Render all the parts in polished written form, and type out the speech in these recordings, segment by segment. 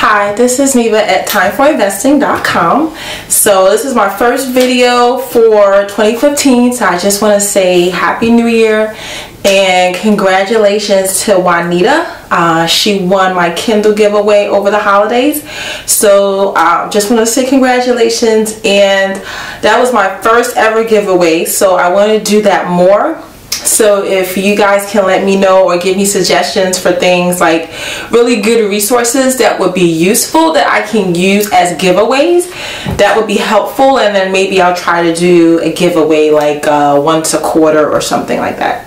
Hi, this is Neva at timeforinvesting.com. So this is my first video for 2015, so I just want to say Happy New Year and congratulations to Juanita. She won my Kindle giveaway over the holidays, so just want to say congratulations. And that was my first ever giveaway, so I want to do that more. So if you guys can let me know or give me suggestions for things like really good resources that would be useful that I can use as giveaways, that would be helpful. And then maybe I'll try to do a giveaway like once a quarter or something like that.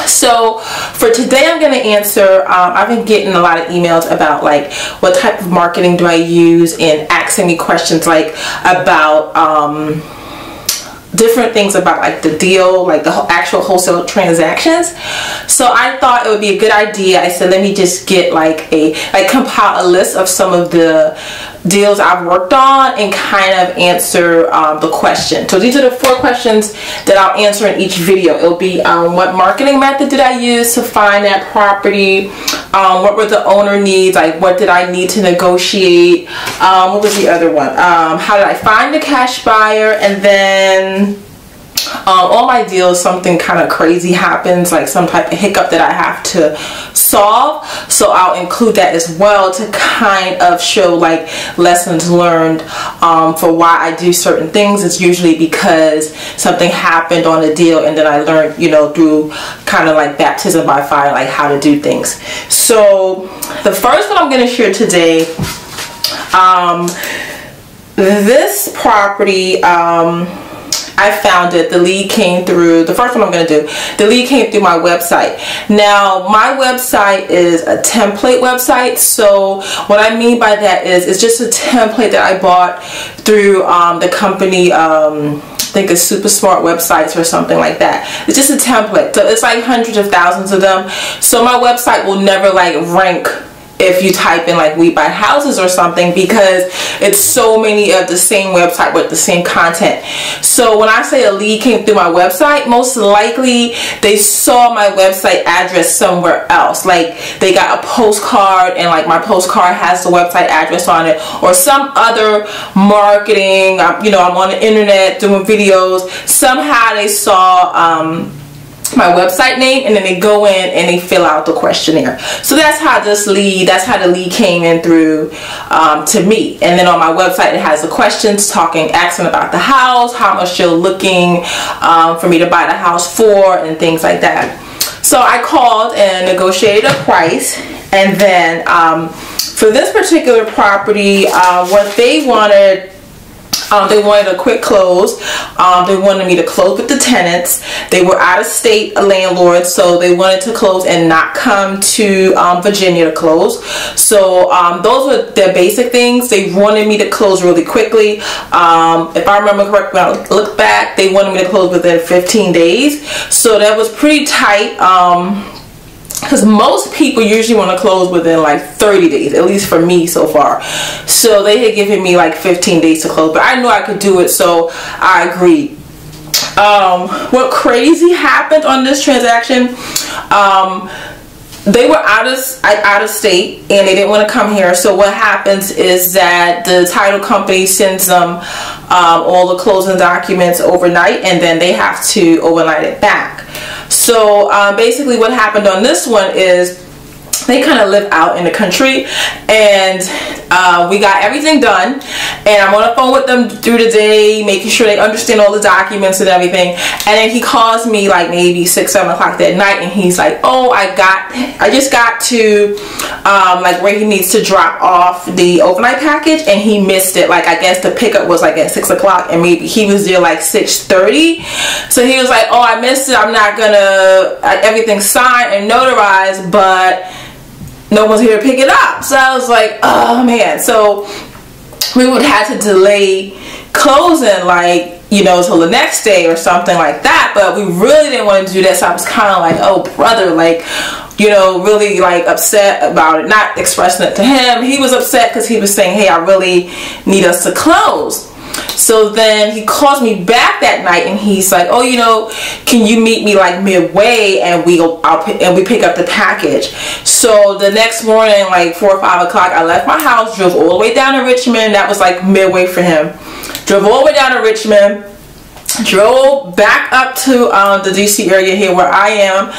So for today I'm going to answer, I've been getting a lot of emails about like what type of marketing do I use, and asking me questions like about different things about like the deal, like the actual wholesale transactions. So I thought it would be a good idea. I said, let me just get compile a list of some of the deals I've worked on and kind of answer the question. So these are the 4 questions that I'll answer in each video. It'll be what marketing method did I use to find that property? What were the owner needs? Like what did I need to negotiate? What was the other one? How did I find the cash buyer? And then all my deals, something kind of crazy happens, like some type of hiccup that I have to solve, so I'll include that as well to kind of show like lessons learned for why I do certain things. It's usually because something happened on a deal and then I learned, you know, through kind of like baptism by fire, like how to do things. So the first one I'm going to share today, this property, I found it. The lead came through, the first one I'm going to do, the lead came through my website. Now my website is a template website, so what I mean by that is it's just a template that I bought through the company, I think it's Super Smart Websites or something like that. It's just a template, so it's like hundreds of thousands of them, so my website will never like rank if you type in like we buy houses or something, because it's so many of the same website with the same content. So when I say a lead came through my website, most likely they saw my website address somewhere else, like they got a postcard and like my postcard has the website address on it, or some other marketing, you know, I'm on the internet doing videos, somehow they saw my website name, and then they go in and they fill out the questionnaire. So that's how the lead came in through to me. And then on my website it has the questions asking about the house, how much you're looking for me to buy the house for, and things like that. So I called and negotiated a price, and then for this particular property, what they wanted a quick close. They wanted me to close with the tenants. They were out of state landlords, so they wanted to close and not come to Virginia to close. So those were their basic things. They wanted me to close really quickly. If I remember correctly, when I look back, they wanted me to close within 15 days. So that was pretty tight. Because most people usually want to close within like 30 days, at least for me so far. So they had given me like 15 days to close, but I knew I could do it, so I agreed. What crazy happened on this transaction, they were out of state and they didn't want to come here. So what happens is that the title company sends them all the closing documents overnight, and then they have to overnight it back. So basically what happened on this one is they kind of live out in the country, and we got everything done, and I'm on the phone with them through the day, making sure they understand all the documents and everything. And then he calls me like maybe 6-7 o'clock that night, and he's like, oh, I just got to like where he needs to drop off the overnight package, and he missed it. Like I guess the pickup was like at 6 o'clock, and maybe he was there like 6:30. So he was like, oh, I missed it, I'm not gonna, everything's signed and notarized, but no one's here to pick it up. So I was like, oh man. So we would have to delay closing, like, you know, till the next day or something like that. But we really didn't want to do that. So I was kind of like, oh brother, like, you know, really like upset about it, not expressing it to him. He was upset because he was saying, hey, I really need us to close. So then he calls me back that night and he's like, oh, you know, can you meet me like midway and we pick up the package. So the next morning, like 4 or 5 o'clock, I left my house, drove all the way down to Richmond. That was like midway for him. Drove all the way down to Richmond, drove back up to the DC area here where I am,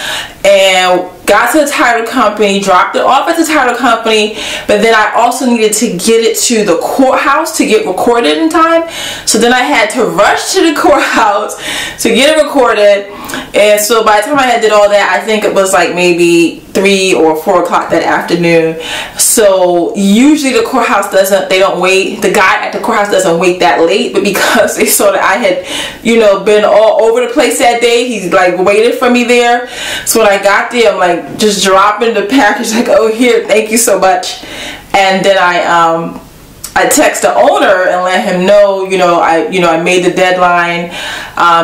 and got to the title company, dropped it off at the title company, but then I also needed to get it to the courthouse to get recorded in time. So then I had to rush to the courthouse to get it recorded. And so by the time I had did all that, I think it was like maybe 3 or 4 o'clock that afternoon. So usually the courthouse they don't wait, the guy at the courthouse doesn't wait that late, but because they saw that I had, you know, been all over the place that day, he's like waited for me there. So when I got there, I'm like just dropping the package, like, oh, here, thank you so much. And then I text the owner and let him know, I made the deadline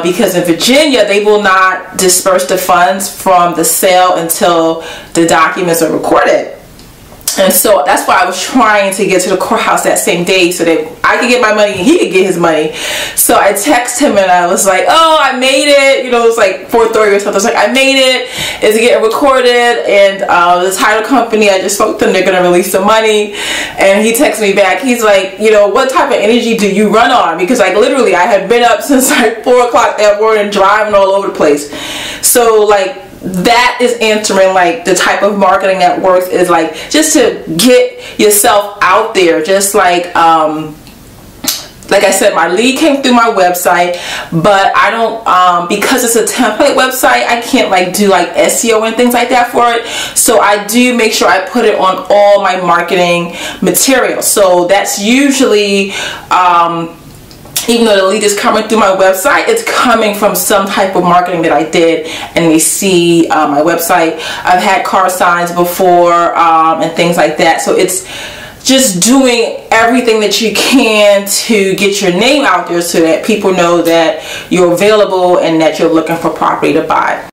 because in Virginia they will not disperse the funds from the sale until the documents are recorded. And so that's why I was trying to get to the courthouse that same day so that I could get my money and he could get his money. So I texted him and I was like, oh, I made it. You know, it was like 4:30 or something. I was like, I made it. It's getting recorded. And the title company, I just spoke to them. They're going to release the money. And he texted me back. He's like, you know, what type of energy do you run on? Because like literally I had been up since like 4 o'clock that morning driving all over the place. So like, that is answering like the type of marketing that works is like just to get yourself out there. Just like I said, my lead came through my website, but I don't because it's a template website, I can't like do like SEO and things like that for it. So I do make sure I put it on all my marketing material. So that's usually even though the lead is coming through my website, it's coming from some type of marketing that I did, and they see my website. I've had car signs before and things like that. So it's just doing everything that you can to get your name out there so that people know that you're available and that you're looking for property to buy.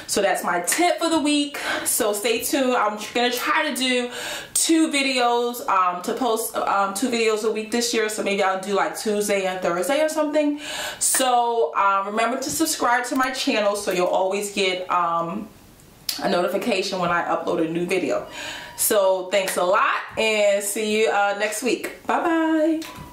So that's my tip for the week. So stay tuned. I'm gonna try to do 2 videos to post 2 videos a week this year. So maybe I'll do like Tuesday and Thursday or something. So remember to subscribe to my channel so you'll always get a notification when I upload a new video. So thanks a lot and see you next week. Bye bye.